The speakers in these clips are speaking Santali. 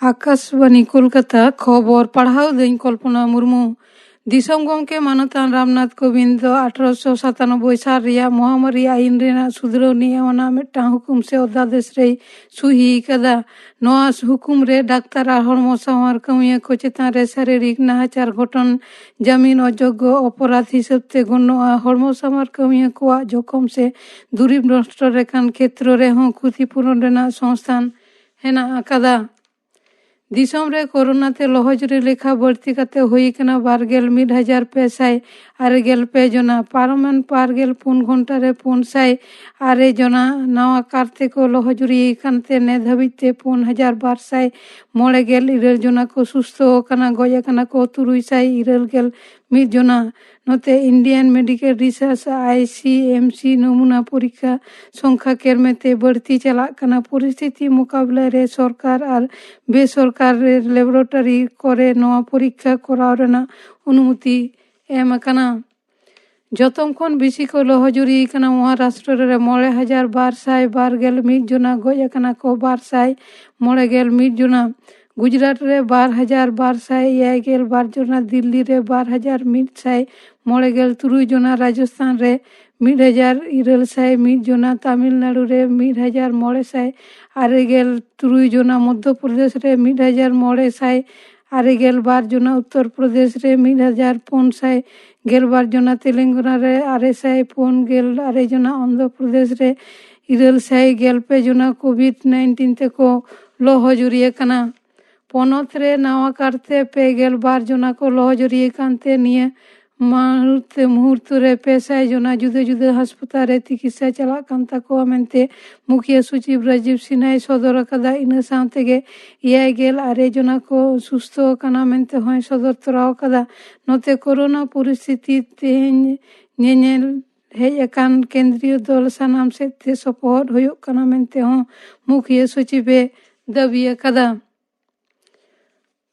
आकाशवाणी कोलकाता खबर पढ़ाओ दई कल्पना मुर्मू। दिसम गमके मानतान रामनाथ कोविंद 1897 साल रिया महामारी आईन रेना सुधराव नियमना मिट्टां हुकुम से अध्यादेश रे सुही कदा। नोआ हुकुम रे डाक्तार आर हड़मो सामार कमिया को चेतान रे शारीरिक नाहाचार घटन जमीन अयोग्य अपराध हिसाब ते गण्य हड़मो सामार कमिया को जोखम से दूरी नष्ट रेखान क्षेत्र रे हों क्षतिपूरण रेना संस्थान हेना आकादा। दिसम रे कोरोना ते लहजरी लेखा बढ़ती कते हुई कना 12,100 आरेगेल जना पारमान 4 घंटा रे 4 जना नवा कारते को लहजरी कानते ने धबिते 4,200 जना को सुस्थ कना गया कना को 300 जना नोते इंडियन मेडिकल रिसर्च ICMC नमूना परीक्षा संख्या केरमेते बढ़ती चला कना परिस्थिति मुकाबला रे सरकार और बेसरकार रे लेबोरेटरी करे नवा परीक्षा कराव रेना अनुमति एम कना। जतम खन बेसी को लहजरी कना महाराष्ट्र रे 9,221 जना गया कना को 291 जना गुजरात रे 12,212 जना दिल्ली रे 12,193 जना राजस्थान रे 1,701 जना तमिलनाडु रे 1,963 जना मध्य प्रदेश रे 1,962 जना उत्तर प्रदेश रे 1,512 जना तेलंगाना रे 912 जना आंध्र प्रदेश रे 912 जना कोविड-19 ते को लहजरी कना। पोनत रे नवा करते 2 जना को लहजरी कानते निये मुहूर्त रे 5 जना जुदे जुदे अस्पताल रे चिकित्सा चला कांता को मेनते मुख्य सचिव राजीव सिन्हा सदर कदा इन सामतेगे 9 जना को सुस्थ कना मेनते होय सदर तराव कदा। नोते कोरोना परिस्थिति तेन नेनेल हे कान केंद्रीय दल सानाम से ते सपोर्ट होयो कना मेनते हो मुख्य सचिव दाबी कदा।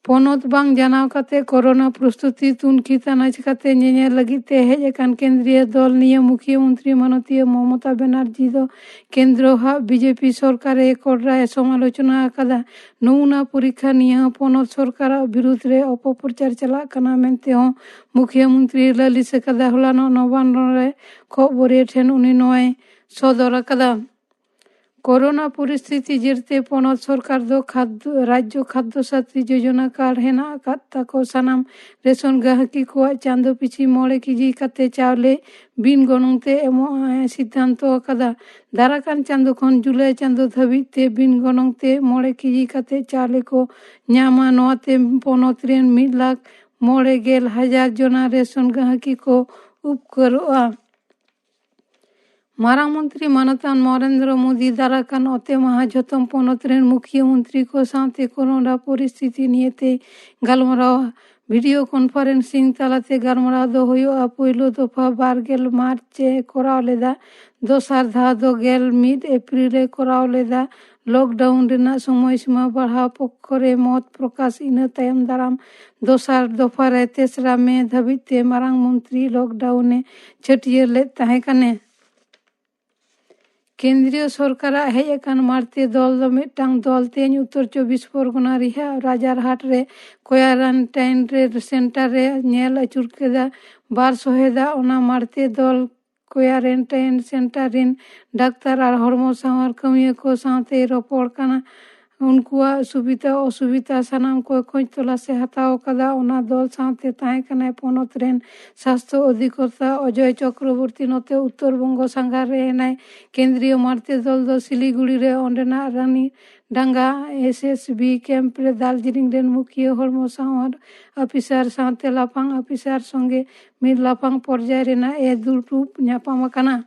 पोनत बांग जनाव कते कोरोना प्रस्तुति तुनखी तनाज कते नेने लगिते हेज कान केंद्रीय दल निये मुख्यमंत्री माननीय ममता बनर्जी दो केंद्र हा बीजेपी सरकार कोड्राय समालोचना कदा। नमूना परीक्षा निये पोनत सरकार विरुद्ध रे अपप्रचार चला कना मेनते हो मुख्यमंत्री ललित कदा हलानो नवान्न रे खबरे ठेन उनी नोय सदर कदा। कोरोना परिस्थिति जिरते पोनत सरकार दो खाद्य राज्य खाद्य साथी योजना कार्ड हेना कात्ता को सनाम रेशन गाहकी को चांदो पिछी 9 केजी कते चावले बिन गणते एमो सिद्धांत कदा। दाराकान चांदो खन जुलाई चांदो धबिते बिन गणते 9 केजी कते चावले को न्यामा नोते पोनत रेन 1,09,000 जना रेशन गाहकी को उपकरोआ। मारामंत्री मानतान नरेंद्र मोदी दाराकान अते महाजतम पोनत रेन मुख्यमंत्री को साथे कोरोना परिस्थिति नियते गालमराव वीडियो कॉन्फ्रेंसिंग तालाते गालमराव दो होयो पहिलो दफा 12 मार्च कराव लेदा दोसार धा दो 1 एप्रिल कराव लेदा लॉकडाउन रेना समय सीमा बढ़ा पक्करे मत प्रकाश इन तायम दाराम दोसार दफा रे 3 मई धबिते मारांग मंत्री लॉकडाउन छटियर ले ताहे कने। केंद्रीय सरकार हे कान मारते दल दो मिटांग दल तेज उत्तर 24 परगना रिहा राजारहाट रे क्वारंटाइन रे सेंटर रे नेल अचुर केदा 1200 दा ओना मारते दल क्वारंटाइन सेंटर रिन डाक्तार और हड़मो सामार कमिया को साथे रपड़ कना उनकुआ सुविधा असुविधा सनाम को खोज तलाश से हताव कदा। ओना दल साथे ताहे कना पोनत रेन स्वास्थ्य अधिकर्ता अजय चक्रवर्ती नोते उत्तर बंग संघार रे नाय केंद्रीय मारते दल दो सिलीगुड़ी रे ओंडेना रानी डांगा SSB कैंप रे दार्जिलिंग रेन मुख्य हड़मो सामार अफिसार साथे लाफांग अफिसार संगे मिर लाफांग पर्याय रेना ए दुलटूप न्यापामा कना।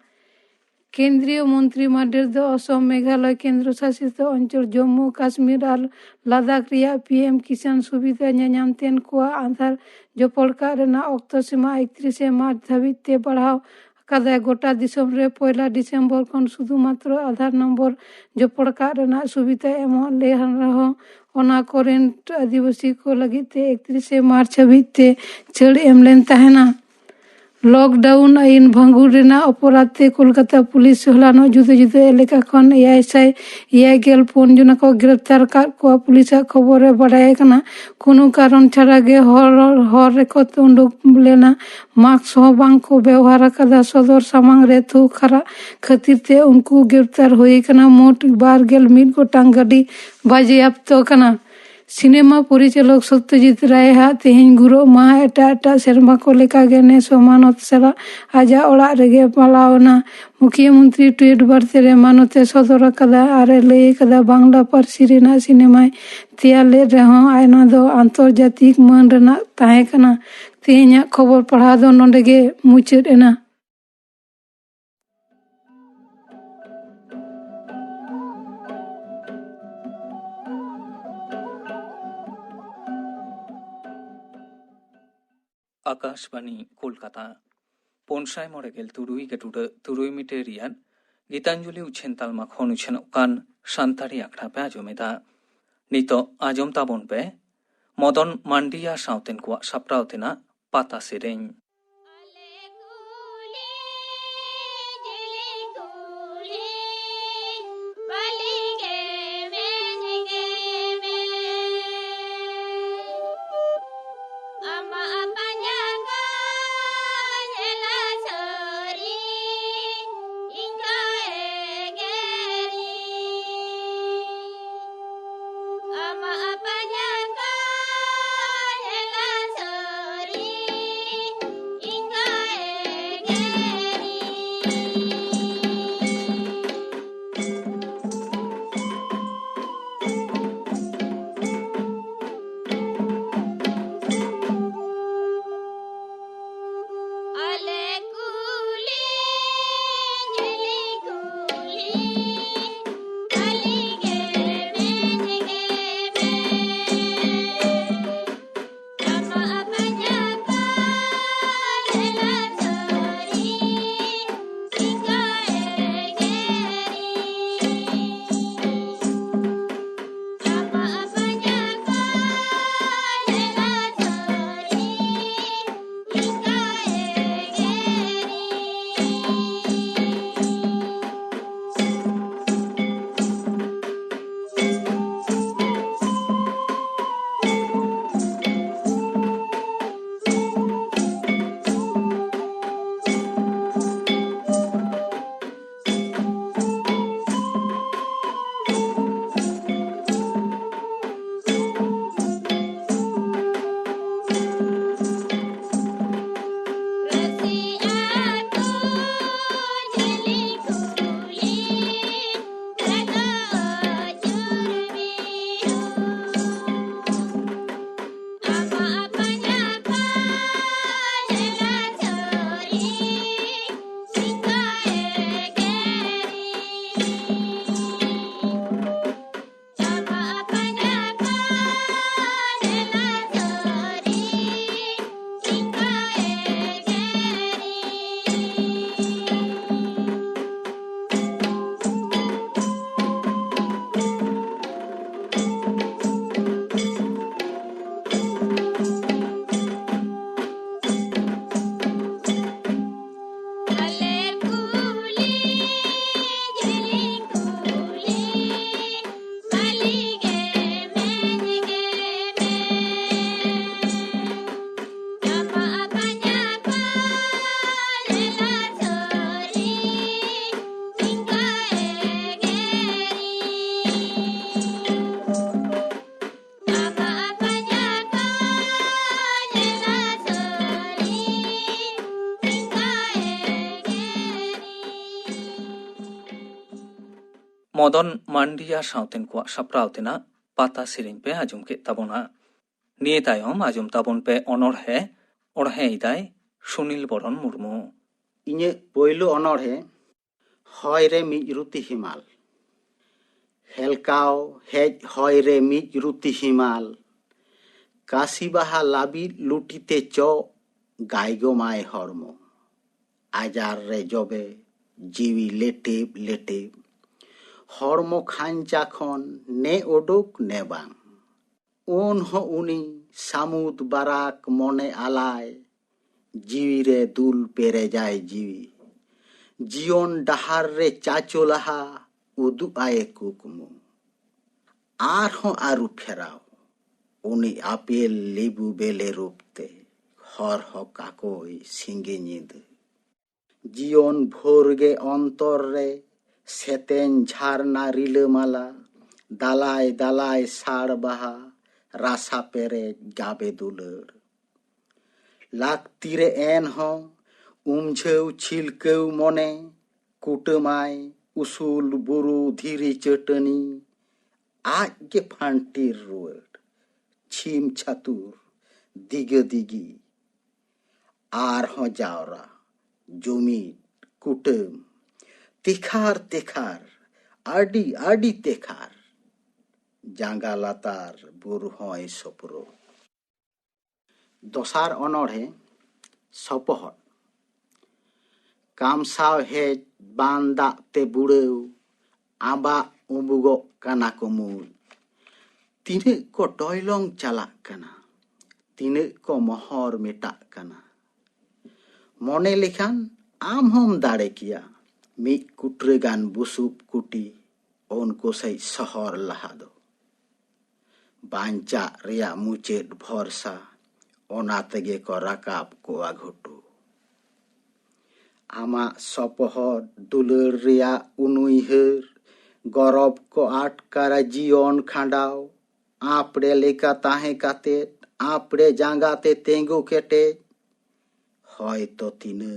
केंद्रीय मंत्री मंडल दो असम मेघालय केंद्र शासित अंचल जम्मू काश्मीर और लद्दाख रिया PM किसान सुविधा न्यामतेन को आधार जोपड़का रेना अक्तो सीमा 31 मार्च धबिते बढ़ाव कदा। गोटा दिसम रे 1 डिसेम्बर खन शुधुमात्र आधार नंबर जोपड़का रेना सुविधा एमो ले रहो ओना करेंट आदिवासी को लगिते 31 मार्च हबिते छड़ एमलेन ताहेना। लॉकडाउन आईन भांगुर रेना अपराध ते कोलकाता पुलिस हलानो जुदे जुदे एलेका खन 954 जना को गिरफ्तार कर को पुलिस खबर बाडाय कना कोनो कारण छाड़ा गे हर रेको उंडुक लेना मास्क हो बांग को व्यवहार कदा सदर सामांग रे थू खरा खातिर ते उनको गिरफ्तार हुई कना मोट 12 गोटांग गाड़ी बाजेयाप्त कना। सिनेमा परिचालक सत्यजित राय तेहन गुरु माह एटा सेरमा को लेका गेने सोमानत सला आजा ओड़ा रेगे पालावना मुख्यमंत्री ट्वीट बार्ते रे मानते सदर कदा आरे लई कदा बांग्ला पारसी रेना सिनेमा तेयाले रेहो आयना दो आंतरजातिक मान रेना ताहे कना। तेहन्या खबर पढ़ा दो नोंडे गे मुचाद एना। आकाशवाणी कोलकाता पोनसाय मोरेगेल तुरुई गेटुड तुरुई मिटे रियान गीतांजलि उछेन तालमा खन उछेन कान सान्ताड़ी आखड़ा पे आजमेदा नितो आजम ताबन पे मदन मांडिया साउतेन को साप्राउतेना पाता सेरें मदन मांडिया साउतेन को साप्राउतेना पाता सेरें पे आजम के ताबोना निये तायम आजम ताबन पे अनरहे अरहे इदाय सुनील बरन मुर्मू इnye पोइलो अनरहे हय रे मिज रुति हिमाल हेलकाओ हेज हय रे मिज रुति हिमाल काशीबाहा लाबी लुटिते चो गायगो माय हरमो आजार रे जबे जीवी लेटेब लेटेब हरमो खांचा खन ने ओडोक ने बांग उन हो उनी सामुद बाराक मने आलाय जीवी रे दुल पेरे जाए जीवी जीवन डहार रे चाचो लहा उदु आए कुकमु आरहों आरु फेराव उनी आपेल लेबू बेले रूपते हर हकाकोई सिंगे नींद जीवन भोरगे अंतर रे सेतेन झारना रिलमाला दालाय दालाय साड़ बाहा रासा पेरे गाबे दुलर लाक्तिरे एन हो उमझेव छिलकेव मने कुटमाय उसूल बुरु धीरी चटनी आज के फांटीर रुअर छिम छतुर दिगे दिगी आर हो जावरा जुमीद कुटुम तिखार तिखार आडी आडी तेखार जांगा लातार बुरु होय सपुरो दोसार अनोढ़े सपहट कामसाव हेज बांदा ते बुड़ेव आबा उबुगो काना को मूल तिने को टॉयलोंग चला कना तिने को मोहर मेटा कना मोने लिखान आम हम दाड़े किया मी कुटरे गान बुसुप कुटी उनको सही सहर लहा दो बांचा रिया मुचेट भरसा ओना तेगे को राकाब को आघुटू आमा सपहर दुलर रिया उनुइहर गौरव को आटकारा जीवन खांडाव आपड़े लेका ताहे काते आपड़े जांगाते तेंगो केटे होय तो तिने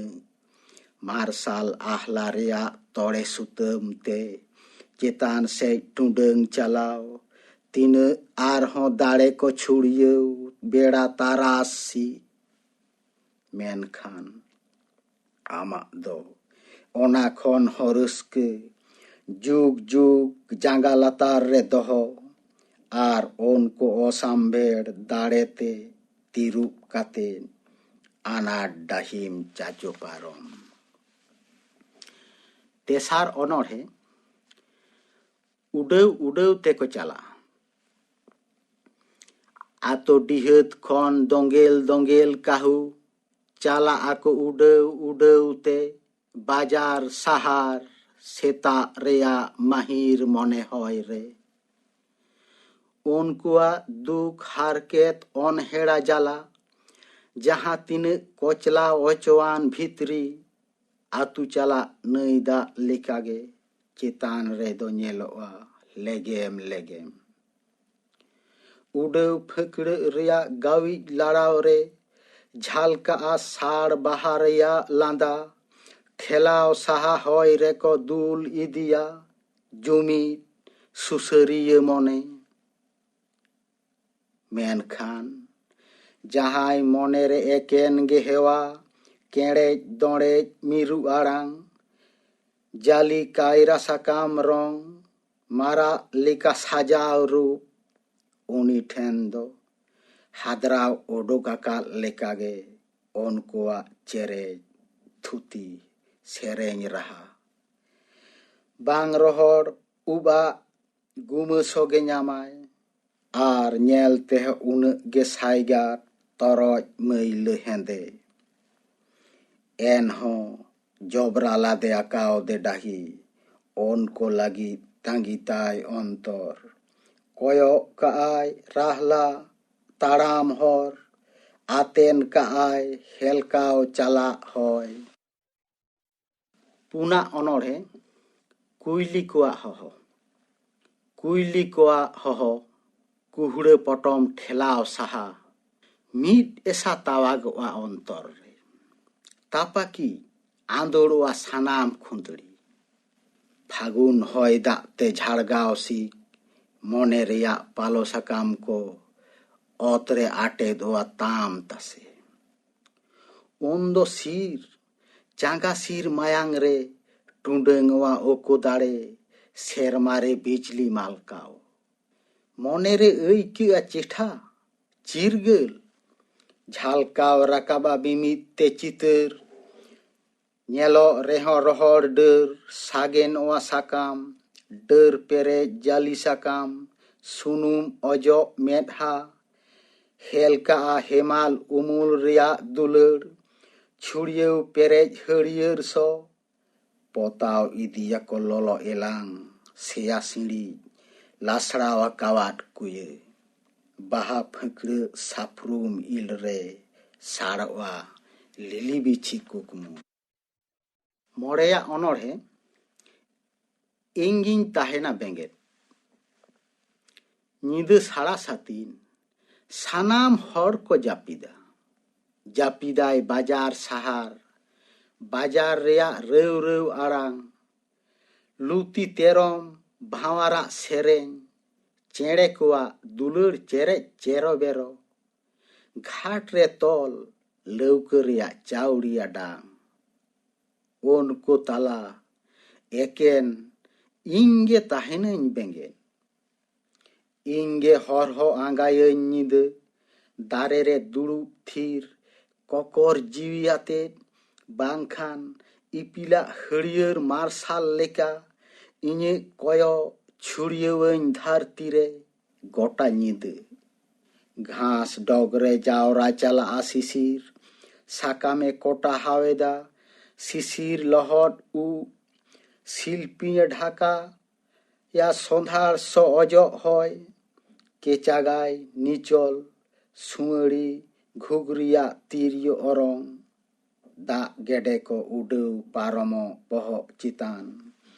मार्शाल आहला रिया तोड़े सुतम ते चेतान से टुंडंग चलाव तिने आरहों दाड़े को छुड़ियो बेड़ा तारासी मेनखान आमा दो ओना खन हरस्के जुग जुग जांगा लातार रे दोहो आर उनको ओसाम्बेड़ दाड़ेते तिरुप काते आनाट डाहिम चाचो पारोम तेसार अनोढ़े उडेव उडेव ते को चला आतो डिहत खन दोंगेल दोंगेल काहू चला आको उडेव उडेव ते बाजार सहार सेता रेया माहिर मने होय रे उनकुआ दुख हारकेत अनहेड़ा जाला जहाँ तिने कोचला ओचवान भितरी आतु चला नईदा लिकागे चेतान रे दो नेलोआ लेगेम लेगेम उडेव फकड़े रिया गावी लड़ाव रे झालका आ साड़ बहारिया लांदा ठेलाव साहा होय रे को दुल इदिया जुमी सुसरिये मने मेनखान जहाय मने रे एकेन गे हेवा केड़े दोड़े मिरु आड़ांग जाली कायरा साकाम रंग मारा लिका साजाव रूप उनी ठेन दो हादराव ओडोकाका लेकागे उनकोआ चेरे थुती सेरेंग रहा बांग रोहड़ उबा गुमसोगे ᱧᱟᱢᱟᱭ आर ñᱮᱞ ते उनग गे साइगार तरoj मैल हेंदे एनहों जबरा लादे आकाव दे डाही उनको लगी तांगिताय अंतर कोयो काआय राहला ताड़ाम हर आतेन काआय हेलकाव चला होय पुना अनोढ़े कुइली कोआ हहो कुहुड़े पटम ठेलाव साहा मीट एसा तावागवा अंतर रे तापाकी आंदोड़वा सानाम खुंदड़ी फागुन होय दाते झाड़गाव सी मने रिया पालो सकाम को ओतरे आटे दोआ ताम तसे उन्दो सिर चांगा सिर मायांग रे टुंडंगवा ओको दाड़े सेरमारे बिजली मालकाव मने रे ऐकिया चिठा चिरगल झालकाव राकाबा बिमित ते चितर ñelo reho rohor deur sagen oa sakam deur pere jali sakam sunum ojo medha helka a hemal umul ria dulur छुड़ियो पेरेज हरियर सो पोताव इदियाको ललो एलांग सेया सिड़ी लासड़ावा कावाट कुये बाहा फंकड़ साफ्रूम इल रे साड़वा लिली बिछी कुकमु मोड़ेया अनोढ़े इंगिन ताहेना बेंगेत ᱧᱤᱫᱟᱹ ᱥᱟᱲᱟ ᱥᱟᱹᱛᱤᱱ ᱥᱟᱱᱟᱢ ᱦᱚᱲ ᱠᱚ ᱡᱟᱹᱯᱤᱫᱟ ᱡᱟᱹᱯᱤᱫᱟᱭ ᱵᱟᱡᱟᱨ ᱥᱟᱦᱟᱨ ᱵᱟᱡᱟর ᱨᱮᱭᱟᱜ ᱨᱟᱹᱣ ᱨᱟᱹᱣ ᱟᱲᱟᱝ ᱞᱩᱛᱤ ᱛᱮᱨᱚᱢ ᱵᱷᱟᱶᱟᱨᱟᱜ ᱥᱮᱨᱮᱧ ᱪᱮᱬᱮ ᱠᱚᱣᱟᱜ ᱫᱩᱞᱟᱹᱲ ᱪᱮᱨᱮᱡ ᱪᱮᱨᱚ ᱵᱮᱨᱚ ᱜᱷᱟᱴ ᱨᱮ ᱛᱚᱞ ᱞᱟᱹᱣᱠᱟᱹ ᱨᱮᱭᱟᱜ ᱪᱟᱣᱲᱤᱭᱟ ᱰᱟᱝ ᱩᱱᱠᱩ ᱛᱟᱞᱟ ᱮᱠᱮᱱ ᱤᱧᱜᱮ ᱛᱟᱦᱮᱱᱟᱹᱧ ᱵᱮᱸᱜᱮᱫ ᱤᱧᱜᱮ ᱦᱚᱨᱦᱚ ᱟᱸᱜᱟᱭᱟᱹᱧ ᱧᱤᱫᱟᱹ ᱫᱟᱨᱮ ᱨᱮ ᱫᱩᱲᱩᱵ ᱛᱷᱤᱨ ᱠᱚᱠᱚᱨ ᱡᱤᱣᱤᱭᱟᱛᱮᱫ ᱵᱟᱝᱠᱷᱟᱱ ᱤᱯᱤᱞᱟᱜ ᱦᱟᱹᱲᱭᱟᱹᱨ ᱢᱟᱨᱥᱟᱞ ᱞᱮᱠᱟ ᱤᱧᱟᱹᱜ ᱠᱚᱭᱚᱜ ᱪᱷᱩᱲᱭᱟᱹᱣᱟᱹᱧ ᱫᱷᱟᱹᱨᱛᱤ ᱨᱮ ᱜᱚᱴᱟ ᱧᱤᱫᱟᱹ ᱜᱷᱟᱥ ᱰᱚᱜᱽᱨᱮ ᱡᱟᱣᱨᱟ ᱪᱟᱞᱟᱜᱼᱟ ᱥᱤᱥᱤᱨ ᱥᱟᱠᱟᱢᱮ ᱠᱚᱴᱟ ᱦᱟᱣᱮᱫᱟ ᱥᱤᱥᱤᱨ ᱞᱚᱦᱚᱫ ᱩᱵ শিল্পীয়ে ঢাকা ইয়া সন্ধ্যার স অজগ হয় কেচাগায় নিচল সুঁড়ি ঘুগরিয়া তিরিয় অরং দাগ গেডে কো উডাᱹᱣ পারমো বহগ চিতান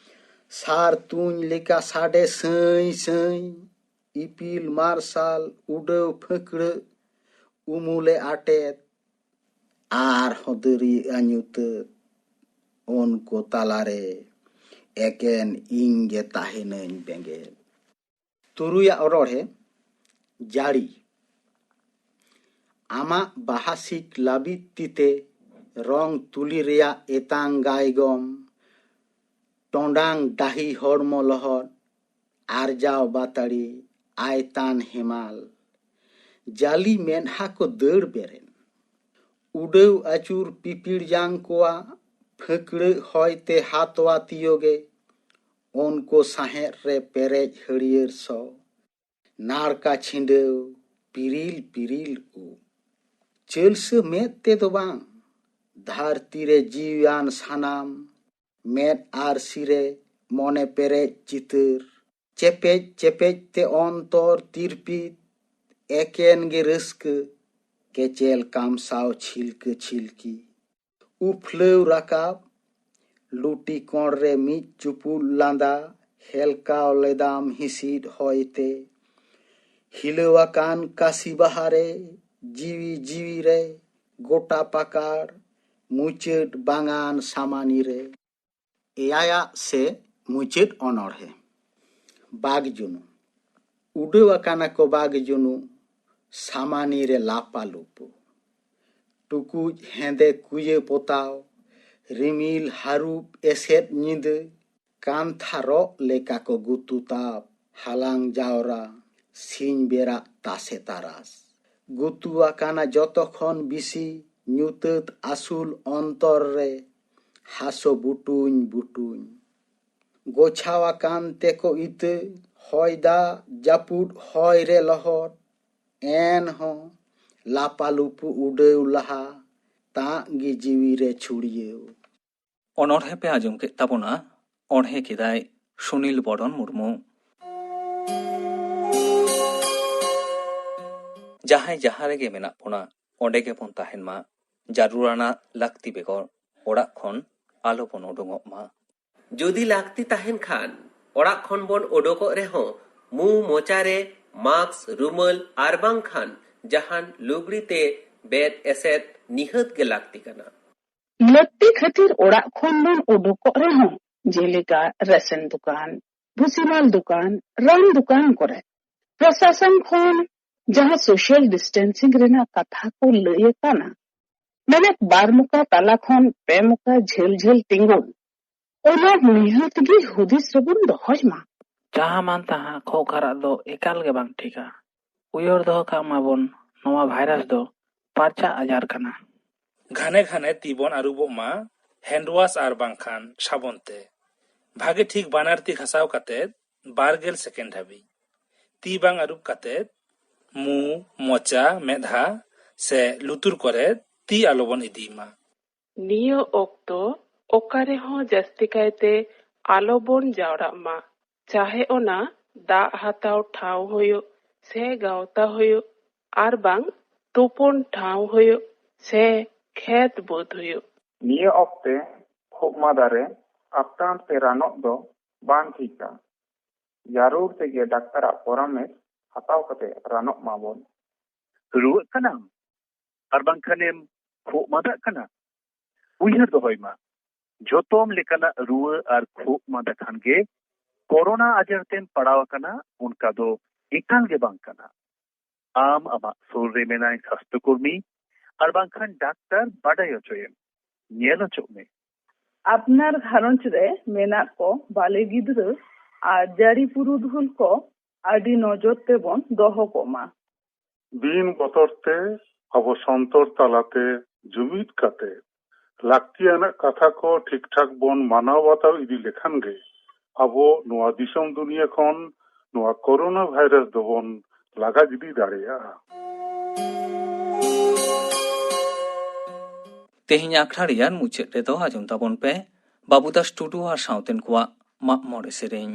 সার তুñ লেকা সাডে সই সই ইপিল মার্শাল উডাᱹᱣ ফাঁকড়ᱟᱹ উমুলে আটেত আর হদরি আñুᱛᱟᱹᱛ ᱩᱱᱠᱩ ᱛᱟᱞᱟᱨᱮ ᱮᱠᱮᱱ ᱤᱧᱜᱮ ᱛᱟᱦᱮᱱᱟᱹᱧ ᱵᱮᱸᱜᱮᱫ ᱛᱩᱨᱩᱭᱟᱜ ᱚᱨᱚᱲᱦᱮ ᱡᱟᱲᱤ ᱟᱢᱟᱜ ᱵᱟᱦᱟᱥᱤᱠ ᱞᱟᱹᱵᱤᱫ ᱛᱤᱛᱮ ᱨᱚᱝ ᱛᱩᱞᱤ ᱨᱮᱭᱟᱜ ᱮᱛᱟᱝ ᱜᱟᱭᱜᱚᱢ ᱴᱚᱸᱰᱟᱝ ᱰᱟᱹᱦᱤ ᱦᱚᱲᱢᱚ ᱞᱚᱦᱚᱫ ᱟᱨᱡᱟᱣ ᱵᱟᱛᱟᱲᱤ ᱟᱭᱛᱟᱱ ᱦᱮᱢᱟᱞ ᱡᱟᱞᱤ ᱢᱮᱫᱦᱟ ᱠᱚ ᱫᱟᱹᱲ ᱵᱮᱨᱮᱱ ᱩᱰᱟᱹᱣ ᱟᱹᱪᱩᱨ ᱯᱤᱯᱤᱲ ᱡᱟᱝ ᱠᱚᱣᱟᱜ ᱯᱷᱟᱹᱠᱲᱟᱹ ᱦᱚᱭᱛᱮ ᱦᱟᱛᱣᱟ ᱛᱤᱭᱳᱜᱮ ᱩᱱᱠᱩ ᱥᱟᱦᱮᱫ ᱨᱮ ᱯᱮᱨᱮᱡ ᱦᱟᱹᱲᱭᱟᱹᱨ ᱥᱚ ᱱᱟᱲᱠᱟ ᱪᱷᱤᱸᱰᱟᱹᱣ ᱯᱤᱨᱤᱞ ᱯᱤᱨᱤᱞ ᱩᱵ ᱪᱟᱹᱞᱥᱟᱹ ᱢᱮᱫ ᱛᱮᱫᱚ ᱵᱟᱝ ᱫᱷᱟᱹᱨᱛᱤ ᱨᱮ ᱡᱤᱣᱤᱭᱟᱱ ᱥᱟᱱᱟᱢ ᱢᱮᱫ ᱟᱨᱥᱤ ᱨᱮ ᱢᱚᱱᱮ ᱯᱮᱨᱮᱡ ᱪᱤᱛᱟᱹᱨ ᱪᱮᱯᱮᱡ ᱪᱮᱯᱮᱡ ᱛᱮ ᱚᱱᱛᱚᱨ ᱛᱤᱨᱯᱤᱛ ᱮᱠᱮᱱ ᱜᱮ ᱨᱟᱹᱥᱠᱟᱹ ᱠᱮᱪᱮᱞ ᱠᱟᱢᱥᱟᱣ ᱪᱷᱤᱞᱠᱟᱹ ᱪᱷᱤᱞᱠᱤ ᱩᱯᱷᱞᱟᱹᱣ ᱨᱟᱠᱟᱵ ᱞᱩᱴᱤ ᱠᱚᱬ ᱨᱮ ᱢᱤᱫ ᱪᱩᱯᱩᱫ ᱞᱟᱸᱫᱟ ᱦᱮᱞᱠᱟᱣ ᱞᱮᱫᱟᱢ ᱦᱤᱥᱤᱫ ᱦᱚᱭᱛᱮ ᱦᱤᱞᱟᱹᱣᱟᱠᱟᱱ ᱠᱟᱥᱤ ᱵᱟᱦᱟᱨᱮ ᱡᱤᱣᱤ ᱡᱤᱣᱤ ᱨᱮ ᱜᱚᱴᱟ ᱯᱟᱠᱟᱲ ᱢᱩᱪᱟᱹᱫ ᱵᱟᱝᱟᱱ ᱥᱟᱢᱟᱱᱤ ᱨᱮ ᱮᱭᱟᱭᱟᱜ ᱥᱮ ᱢᱩᱪᱟᱹᱫ ᱚᱱᱚᱬᱦᱮ ᱵᱟᱜᱽ ᱡᱩᱱᱩ ᱩᱰᱟᱹᱣ ᱟᱠᱟᱱᱟ ᱠᱚ ᱵᱟᱜᱽ ᱡᱩᱱᱩ ᱥᱟᱢᱟᱱᱤ ᱨᱮ ᱞᱟᱯᱟᱞᱩᱯᱩ ᱴᱩᱠᱩᱡ ᱦᱮᱸᱫᱮ ᱠᱩᱭᱟᱹ ᱯᱚᱛᱟᱣ ᱨᱤᱢᱤᱞ ᱦᱟᱹᱨᱩᱵ ᱮᱥᱮᱫ ᱧᱤᱫᱟᱹ ᱠᱟᱱᱛᱷᱟ ᱨᱚᱜ ᱞᱮᱠᱟ ᱠᱚ ᱜᱩᱛᱩ ᱛᱟᱵ ᱦᱟᱞᱟᱝ ᱡᱟᱣᱨᱟ ᱥᱤᱧ ᱵᱮᱲᱟᱜ ᱛᱟᱥᱮ ᱛᱟᱨᱟᱥ ᱜᱩᱛᱩ ᱟᱠᱟᱱᱟ ᱡᱚᱛᱚ ᱠᱷᱚᱱ ᱵᱤᱥᱤ ᱧᱩᱛᱟᱹᱛ ᱟᱥᱩᱞ ᱚᱱᱛᱚᱨ ᱨᱮ ᱦᱟᱥᱚ ᱵᱩᱴᱩᱧ ᱵᱩᱴᱩᱧ ᱜᱚᱪᱷᱟᱣ ᱟᱠᱟᱱ ᱛᱮᱠᱚ ᱤᱛᱟᱹ ᱦᱚᱭ ᱫᱟᱜ ᱡᱟᱹᱯᱩᱫ ᱦᱚᱭ ᱨᱮ ᱞᱚᱦᱚᱫ ᱮᱱᱦᱚᱸ ᱞᱟᱯᱟᱞᱩᱯᱩ ᱩᱰᱟᱹᱣ ᱞᱟᱦᱟ ᱛᱟᱜ ᱜᱮ ᱡᱤᱣᱤ ᱨᱮ ᱪᱷᱩᱲᱭᱟᱹᱣ ᱚᱱᱚᱬᱦᱮ ᱯᱮ ᱟᱸᱡᱚᱢ ᱠᱮᱫ ᱛᱟᱵᱚᱱᱟ ᱚᱬᱦᱮ ᱠᱮᱫᱟᱭ ᱥᱩᱱᱤᱞ ᱵᱚᱨᱚᱱ ᱢᱩᱨᱢᱩ ᱡᱟᱦᱟᱸᱭ ᱡᱟᱦᱟᱸ ᱨᱮᱜᱮ ᱢᱮᱱᱟᱜ ᱵᱚᱱᱟ ᱚᱸᱰᱮ ᱜᱮᱵᱚᱱ ᱛᱟᱦᱮᱱ ᱢᱟ ᱡᱟᱹᱨᱩᱲᱟᱱᱟᱜ ᱞᱟᱹᱠᱛᱤ ᱵᱮᱜᱚᱨ ᱚᱲᱟᱜ ᱠᱷᱚᱱ ᱟᱞᱚᱵᱚᱱ ᱩᱰᱩᱝᱚᱜ ᱢᱟ ᱡᱩᱫᱤ ᱞᱟᱹᱠᱛᱤ ᱛᱟᱦᱮᱱ ᱠᱷᱟᱱ ᱚᱲᱟᱜ ᱠᱷᱚᱱ ᱵᱚᱱ ᱩᱰᱩᱠᱚᱜ ᱨᱮᱦᱚᱸ ᱢᱩ ᱢᱚᱪᱟᱨᱮ ᱢᱟস্ক ᱨᱩᱢᱟᱹᱞ ᱟᱨ ᱵᱟᱝᱠᱷᱟᱱ ᱡᱟᱦᱟᱱ ᱞᱩᱜᱽᱲᱤ ᱛᱮ ᱵᱮᱫ ᱮᱥᱮᱫ ᱱᱤᱦᱟᱹᱛ ᱜᱮ ᱞᱟᱹᱠᱛᱤ ᱠᱟᱱᱟ ᱞᱟᱹᱠᱛᱤ ᱠᱷᱟᱹᱛᱤᱨ ᱚᱲᱟᱜ ᱠᱷᱚᱱ ᱵᱚᱱ ᱩᱰᱩᱠᱚᱜ ᱨᱮᱦᱚᱸ ᱡᱮᱞᱮᱠᱟ ᱨᱮᱥᱚᱱ ᱫᱚᱠᱟᱱ ᱵᱷᱩᱥᱤᱢᱟᱞ ᱫᱚᱠᱟᱱ ᱨᱟᱱ ᱫᱚᱠᱟन ᱠᱚᱨᱮ ᱯᱨᱚᱥᱟᱥᱚᱱ ᱠᱷᱚᱱ ᱡᱟᱦᱟᱸ ᱥᱳᱥᱟᱞ ᱰᱤᱥᱴᱮᱱᱥᱤᱝ ᱨᱮᱱᱟᱜ ᱠᱟᱛᱷᱟ ᱠᱚ ᱞᱟᱹᱭ ᱟᱠᱟᱱᱟ ᱢᱟᱱᱮ 2 ᱢᱚᱠᱟ ᱛᱟᱞᱟ ᱠᱷᱚᱱ 2 ᱢᱚᱠᱟ ᱡᱷᱟᱹᱞ ᱡᱷᱟᱹᱞ ᱛᱤᱸᱜᱩᱱ ᱚᱱᱟ ᱱᱤᱦᱟᱹᱛ ᱜᱮ ᱦᱩᱫᱤᱥ ᱨᱮᱵᱚᱱ ᱫᱚᱦᱚᱭ ᱢᱟ ᱡᱟᱦᱟᱸ ᱢᱟᱱ ᱛᱟᱦᱟᱸ ᱠᱷᱚᱜ ᱠᱷᱟᱨᱟᱜ ᱫᱚ ᱮᱠᱟᱞ ᱜᱮ ᱵᱟᱝ ᱴᱷᱤᱠᱟ ᱩᱭᱦᱟᱹᱨ ᱫᱚᱦᱚ ᱠᱟᱜ ᱢᱟᱵᱚᱱ ᱱᱚᱣᱟ ᱵᱷᱟᱭᱨᱟᱥ ᱫᱚ ᱯᱟᱨᱪᱟ ᱟᱡᱟᱨ ᱠᱟᱱᱟ ᱜᱷᱟᱱᱮ ᱜᱷᱟᱱᱮ ᱛᱤ ᱵᱚᱱ ᱟᱹᱨᱩᱵᱚᱜ ᱢᱟ ᱦᱮন্ডᱣᱟশ ᱟᱨ ᱵᱟᱝᱠᱷᱟᱱ ᱥᱟᱵᱚᱱ ᱛᱮ ᱵᱷᱟᱜᱮ ᱴᱷᱤᱠ ᱵᱟᱱᱟᱨ ᱛᱤ ᱜᱷᱟᱥᱟᱣ ᱠᱟᱛᱮᱫ 20 ᱥᱮকেন্ড ᱦᱟᱹᱵᱤᱡ ᱛᱤ ᱵᱟᱝ ᱟᱹᱨᱩᱵ ᱠᱟᱛᱮᱫ ᱢᱩ ᱢᱚᱪᱟ ᱢᱮᱫᱦᱟ ᱥᱮ ᱞᱩᱛᱩᱨ ᱠᱚᱨᱮ ᱛᱤ ᱟᱞᱚᱵᱚᱱ ᱤᱫᱤ ᱢᱟ ᱱᱤᱭᱟᱹ ᱚᱠᱛᱚ ᱚᱠᱟ ᱨᱮᱦᱚᱸ ᱡᱟᱹᱥᱛᱤ ᱠᱟᱭᱛᱮ ᱟᱞᱚᱵᱚᱱ ᱡᱟᱣᱨᱟᱜ ᱢᱟ, ᱪᱟᱦᱮ ᱚᱱᱟ ᱫᱟᱜ ᱦᱟᱛᱟᱣ ᱴᱷᱟᱶ ᱦᱩᱭᱩᱜ ᱥᱮ ᱜᱟᱶᱛᱟ ᱦᱩᱭᱩᱜ ᱟᱨ ᱵᱟᱝ ᱛᱩᱯᱩᱱ ᱴᱷᱟᱶ ᱦᱩᱭᱩᱜ ᱥᱮ ᱠᱷᱮᱛ ᱵᱟᱹᱫ ᱦᱩᱭᱩᱜ। ᱱᱤᱭᱟᱹ ᱚᱠᱛᱮ ᱠᱷᱩᱜ ᱢᱟᱫᱟᱨᱮ ᱟᱯᱱᱟᱨ ᱛᱮ ᱨᱟᱱᱚᱜ ᱫᱚ ᱵᱟᱝ ᱴᱷᱤᱠᱟ। ᱡᱟᱹᱨᱩᱲ ᱛᱮᱜᱮ ᱰᱟᱠᱛᱟᱨᱟᱜ ᱯᱚᱨᱟᱢᱮᱥ ᱦᱟᱛᱟᱣ ᱠᱟᱛᱮ ᱨᱟᱱᱚᱜ ᱢᱟᱵᱚᱱ। ᱨᱩᱣᱟᱹᱜ ᱠᱟᱱᱟᱢ ᱟᱨ ᱵᱟᱝᱠᱷᱟᱱᱮᱢ ᱠᱷᱩᱜ ᱢᱟᱫᱟᱜ ᱠᱟᱱᱟ, ᱩᱭᱦᱟᱹᱨ ᱫᱚᱦᱚᱭ ᱢᱟ ᱡᱚᱛᱚᱢ ᱞᱮᱠᱟᱱᱟᱜ ᱨᱩᱣᱟᱹ ᱟᱨ ᱠᱷᱩᱜ ᱢᱟᱫᱟ ᱠᱷᱟᱱ ᱜᱮ ᱠᱳᱨᱳᱱᱟ ᱟᱡᱟᱨ ᱛᱮᱢ ᱯᱟᱲᱟᱣ ᱟᱠᱟᱱᱟ ᱚᱱᱠᱟ ᱫᱚ ᱮᱠᱟᱞ ᱜᱮ ᱵᱟᱝ ᱠᱟᱱᱟ। ᱟᱢ ᱟᱢᱟᱜ ᱥᱩᱨ ᱨᱮ ᱢᱮᱱᱟᱭ ᱥᱟᱥᱛᱷᱚ ᱠᱚᱨᱢᱤ ᱟᱨ ᱵᱟᱝᱠᱷᱟᱱ ᱰᱟᱠᱛᱟᱨ ᱵᱟᱰᱟᱭ ᱦᱚᱪᱚᱭᱮᱢ, ᱧᱮᱞ ᱦᱚᱪᱚᱜ ᱢᱮ। ᱟᱯᱱᱟᱨ ᱜᱷᱟᱨᱚᱸᱡᱽ ᱨᱮ ᱢᱮᱱᱟᱜ ᱠᱚ ᱵᱟᱞᱮ ᱜᱤᱫᱽᱨᱟᱹ ᱟᱨ ᱡᱟᱹᱨᱤ ᱯᱩᱨᱩᱫᱷᱩᱞ ᱠᱚ ᱟᱹᱰᱤ ᱱᱚᱡᱚᱨ ᱛᱮᱵᱚᱱ ᱫᱚᱦᱚ ᱠᱚᱢᱟ। ᱫᱤᱱ ᱵᱚᱛᱚᱨ te ᱟᱵᱚ ᱥᱚᱱᱛᱚᱨ ᱛᱟᱞᱟᱛᱮ ᱡᱩᱢᱤᱫ ᱠᱟᱛᱮ ᱞᱟᱹᱠᱛᱤᱭᱟᱱᱟᱜ ᱠᱟᱛᱷᱟ ᱠᱚ ᱴᱷᱤᱠ ᱴᱷᱟᱠ ᱵᱚᱱ ᱢᱟᱱᱟᱣ ᱵᱟᱛᱟᱣ ᱤᱫᱤ ᱞᱮᱠᱷᱟᱱ ᱜᱮ ᱟᱵᱚ ᱱᱚᱣᱟ ᱫᱤᱥᱚᱢ ᱫᱩᱱᱤᱭᱟᱹ ᱠᱷᱚᱱ ᱱᱚᱣᱟ ᱠᱳᱨᱳᱱᱟ ᱵᱷᱟᱭᱨᱟᱥ ᱫᱚᱵᱚᱱ ᱞᱟᱜᱟ ᱜᱤᱰᱤ ᱫᱟᱲᱮᱭᱟᱜᱼᱟ। ᱛᱮᱦᱮᱧ ᱟᱠᱷᱲᱟ ᱨᱮᱭᱟᱜ ᱢᱩᱪᱟᱹᱫ ᱨᱮᱫᱚ ᱟᱸᱡᱚᱢ ᱛᱟᱵᱚᱱ ᱯᱮ ᱵᱟᱵᱩᱫᱟᱥ ᱴᱩᱰᱩ ᱟᱨ ᱥᱟᱶᱛᱮᱱ ᱠᱚᱣᱟᱜ ᱢᱟᱜ ᱢᱚᱬᱮ ᱥᱮᱨᱮᱧ।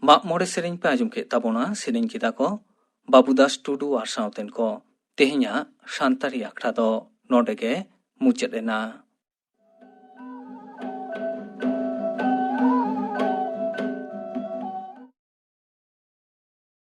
ᱢᱟᱜ ᱢᱚᱬᱮ ᱥᱮᱨᱮᱧ ᱯᱮ ᱟᱸᱡᱚᱢ ᱠᱮᱫ ᱛᱟᱵᱚᱱᱟ, ᱥᱮᱨᱮᱧ ᱠᱮᱫᱟ ᱠᱚ ᱵᱟᱵᱩᱫᱟᱥ ᱴᱩᱰᱩ ᱟᱨ ᱥᱟᱶᱛᱮᱱ ᱠᱚ। ᱛᱮᱦᱮᱧᱟᱜ ᱥᱟᱱᱛᱟᱲᱤ ᱟᱠᱷᱲᱟ ᱫᱚ नोडे गे मुचाद एना।